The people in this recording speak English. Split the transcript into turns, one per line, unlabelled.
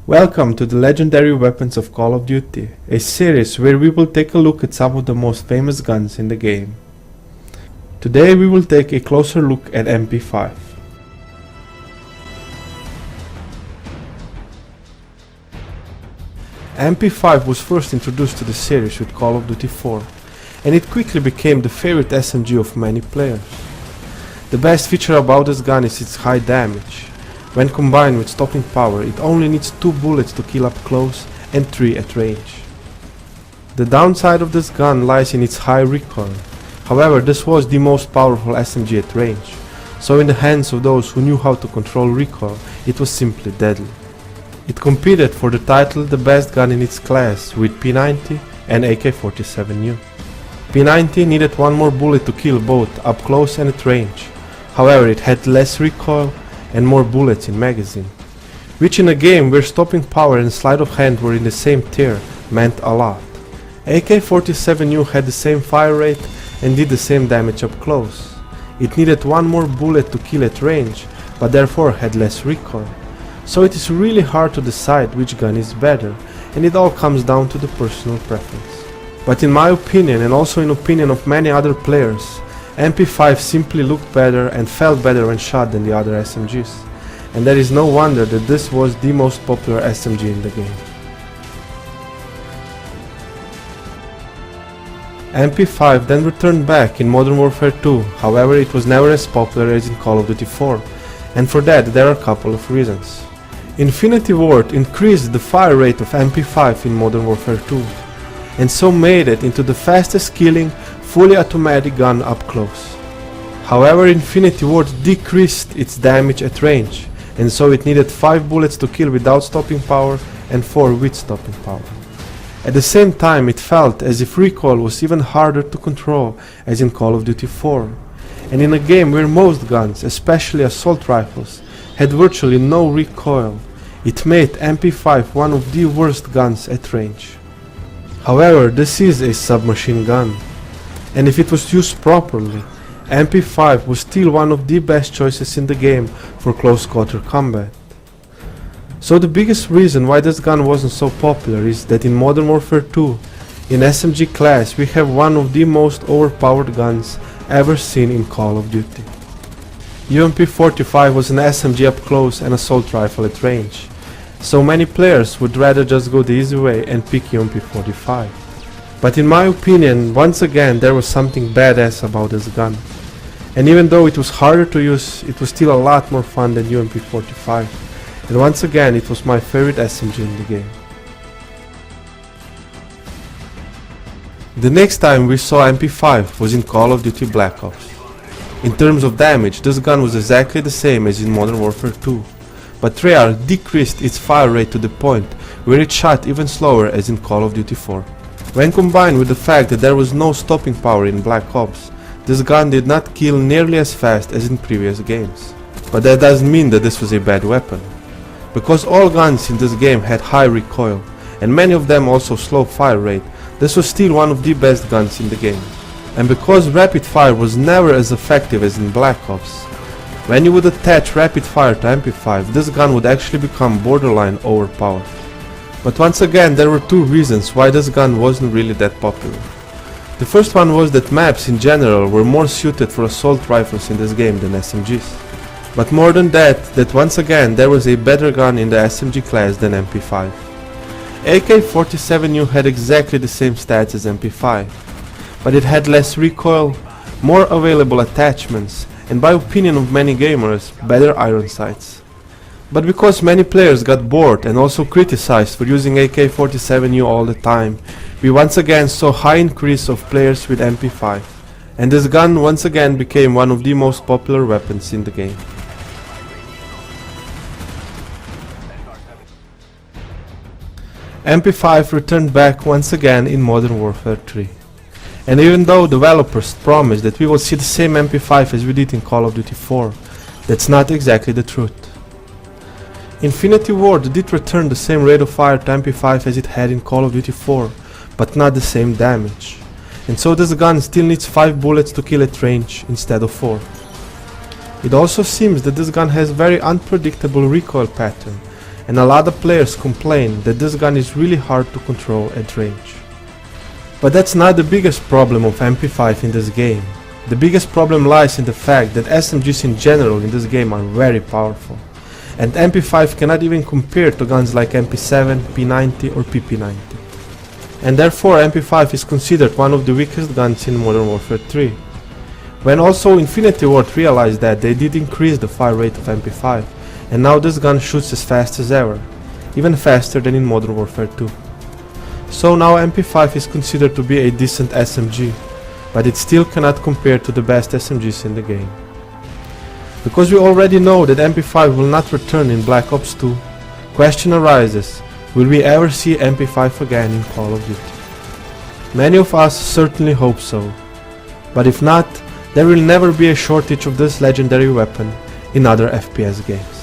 Welcome to the Legendary Weapons of Call of Duty, a series where we will take a look at some of the most famous guns in the game. Today we will take a closer look at MP5. MP5 was first introduced to the series with Call of Duty 4, and it quickly became the favorite SMG of many players. The best feature about this gun is its high damage. When combined with stopping power, it only needs 2 bullets to kill up close and 3 at range. The downside of this gun lies in its high recoil. However, this was the most powerful SMG at range, so in the hands of those who knew how to control recoil, it was simply deadly. It competed for the title the best gun in its class with P90 and AK-47U. P90 needed 1 more bullet to kill both up close and at range. However, it had less recoil and more bullets in magazine, which in a game where stopping power and sleight of hand were in the same tier meant a lot. AK-47U had the same fire rate and did the same damage up close. It needed 1 more bullet to kill at range, but therefore had less recoil. So it is really hard to decide which gun is better, and it all comes down to the personal preference. But in my opinion, and also in opinion of many other players, MP5 simply looked better and felt better when shot than the other SMGs, and there is no wonder that this was the most popular SMG in the game. MP5 then returned back in Modern Warfare 2, however it was never as popular as in Call of Duty 4, and for that there are a couple of reasons. Infinity Ward increased the fire rate of MP5 in Modern Warfare 2, and so made it into the fastest killing fully automatic gun up close. However, Infinity Ward decreased its damage at range, and so it needed 5 bullets to kill without stopping power and 4 with stopping power. At the same time, it felt as if recoil was even harder to control as in Call of Duty 4, and in a game where most guns, especially assault rifles, had virtually no recoil, it made MP5 one of the worst guns at range. However, this is a submachine gun, and if it was used properly, MP5 was still one of the best choices in the game for close quarter combat. So the biggest reason why this gun wasn't so popular is that in Modern Warfare 2, in SMG class we have one of the most overpowered guns ever seen in Call of Duty. MP5 was an SMG up close and assault rifle at range, so many players would rather just go the easy way and pick MP5. But in my opinion, once again there was something badass about this gun, and even though it was harder to use, it was still a lot more fun than MP5, and once again it was my favorite SMG in the game. The next time we saw MP5 was in Call of Duty Black Ops. In terms of damage, this gun was exactly the same as in Modern Warfare 2, but Treyarch decreased its fire rate to the point where it shot even slower as in Call of Duty 4. When combined with the fact that there was no stopping power in Black Ops, this gun did not kill nearly as fast as in previous games. But that doesn't mean that this was a bad weapon, because all guns in this game had high recoil, and many of them also slow fire rate. This was still one of the best guns in the game. And because rapid fire was never as effective as in Black Ops, when you would attach rapid fire to MP5, this gun would actually become borderline overpowered. But once again, there were 2 reasons why this gun wasn't really that popular. The first one was that maps in general were more suited for assault rifles in this game than SMGs. But more than that once again there was a better gun in the SMG class than MP5. AK-47U had exactly the same stats as MP5, but it had less recoil, more available attachments, and by opinion of many gamers, better iron sights. But because many players got bored and also criticized for using AK-47U all the time, we once again saw high increase of players with MP5, and this gun once again became one of the most popular weapons in the game. MP5 returned back once again in Modern Warfare 3. And even though developers promised that we will see the same MP5 as we did in Call of Duty 4, that's not exactly the truth. Infinity Ward did return the same rate of fire to MP5 as it had in Call of Duty 4, but not the same damage. And so this gun still needs 5 bullets to kill at range instead of 4. It also seems that this gun has very unpredictable recoil pattern, and a lot of players complain that this gun is really hard to control at range. But that's not the biggest problem of MP5 in this game. The biggest problem lies in the fact that SMGs in general in this game are very powerful, and MP5 cannot even compare to guns like MP7, P90 or PP90. And therefore MP5 is considered one of the weakest guns in Modern Warfare 3. When also Infinity Ward realized that, they did increase the fire rate of MP5, and now this gun shoots as fast as ever, even faster than in Modern Warfare 2. So now MP5 is considered to be a decent SMG, but it still cannot compare to the best SMGs in the game. Because we already know that MP5 will not return in Black Ops 2, question arises, will we ever see MP5 again in Call of Duty? Many of us certainly hope so, but if not, there will never be a shortage of this legendary weapon in other FPS games.